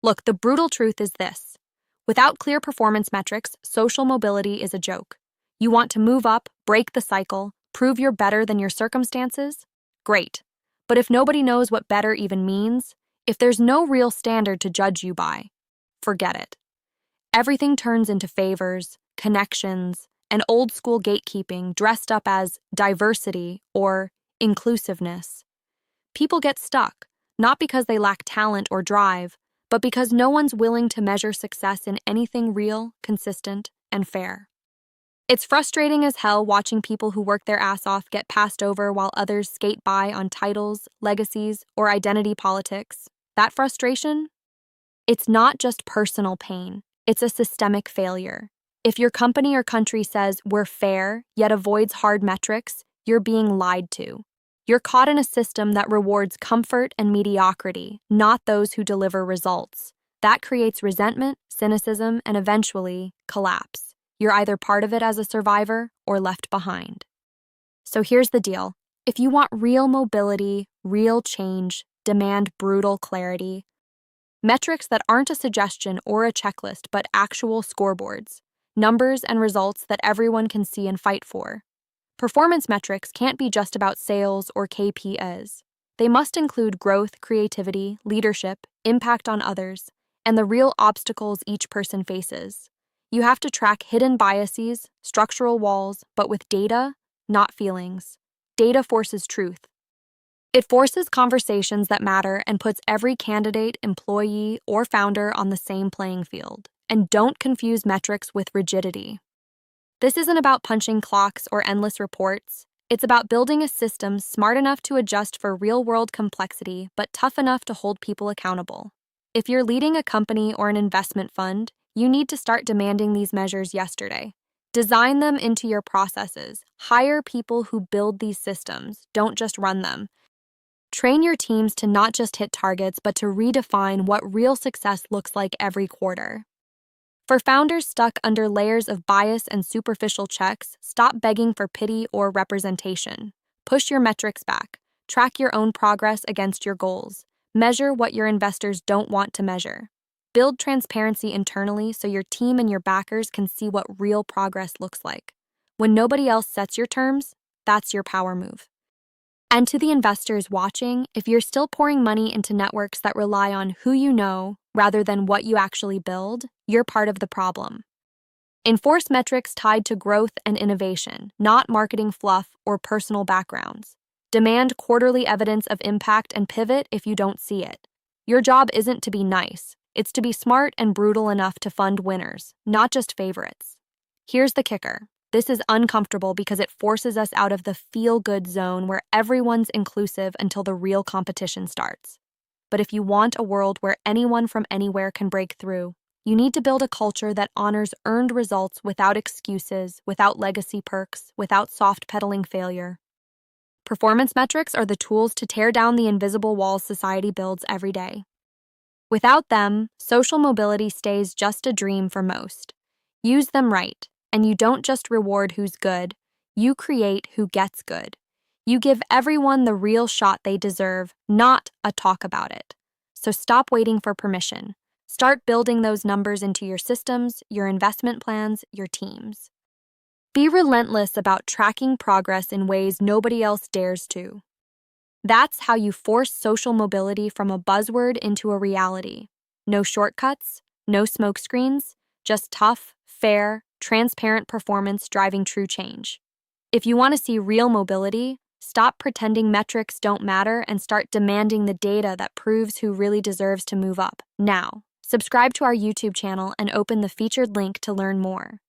Look, the brutal truth is this. Without clear performance metrics, social mobility is a joke. You want to move up, break the cycle, prove you're better than your circumstances? Great. But if nobody knows what better even means, if there's no real standard to judge you by, forget it. Everything turns into favors, connections, and old-school gatekeeping dressed up as diversity or inclusiveness. People get stuck, not because they lack talent or drive, but because no one's willing to measure success in anything real, consistent, and fair. It's frustrating as hell watching people who work their ass off get passed over while others skate by on titles, legacies, or identity politics. That frustration? It's not just personal pain, it's a systemic failure. If your company or country says we're fair, yet avoids hard metrics, you're being lied to. You're caught in a system that rewards comfort and mediocrity, not those who deliver results. That creates resentment, cynicism, and eventually, collapse. You're either part of it as a survivor or left behind. So here's the deal. If you want real mobility, real change, demand brutal clarity. Metrics that aren't a suggestion or a checklist, but actual scoreboards. Numbers and results that everyone can see and fight for. Performance metrics can't be just about sales or KPIs. They must include growth, creativity, leadership, impact on others, and the real obstacles each person faces. You have to track hidden biases, structural walls, but with data, not feelings. Data forces truth. It forces conversations that matter and puts every candidate, employee, or founder on the same playing field. And don't confuse metrics with rigidity. This isn't about punching clocks or endless reports. It's about building a system smart enough to adjust for real-world complexity, but tough enough to hold people accountable. If you're leading a company or an investment fund, you need to start demanding these measures yesterday. Design them into your processes. Hire people who build these systems, don't just run them. Train your teams to not just hit targets, but to redefine what real success looks like every quarter. For founders stuck under layers of bias and superficial checks, stop begging for pity or representation. Push your metrics back. Track your own progress against your goals. Measure what your investors don't want to measure. Build transparency internally so your team and your backers can see what real progress looks like. When nobody else sets your terms, that's your power move. And to the investors watching, if you're still pouring money into networks that rely on who you know rather than what you actually build, you're part of the problem. Enforce metrics tied to growth and innovation, not marketing fluff or personal backgrounds. Demand quarterly evidence of impact and pivot if you don't see it. Your job isn't to be nice. It's to be smart and brutal enough to fund winners, not just favorites. Here's the kicker. This is uncomfortable because it forces us out of the feel-good zone where everyone's inclusive until the real competition starts. But if you want a world where anyone from anywhere can break through, you need to build a culture that honors earned results without excuses, without legacy perks, without soft-pedaling failure. Performance metrics are the tools to tear down the invisible walls society builds every day. Without them, social mobility stays just a dream for most. Use them right. And you don't just reward who's good, you create who gets good. You give everyone the real shot they deserve, not a talk about it. So stop waiting for permission. Start building those numbers into your systems, your investment plans, your teams. Be relentless about tracking progress in ways nobody else dares to. That's how you force social mobility from a buzzword into a reality. No shortcuts, no smokescreens, just tough, fair, transparent performance driving true change. If you want to see real mobility, stop pretending metrics don't matter and start demanding the data that proves who really deserves to move up. Now, subscribe to our YouTube channel and open the featured link to learn more.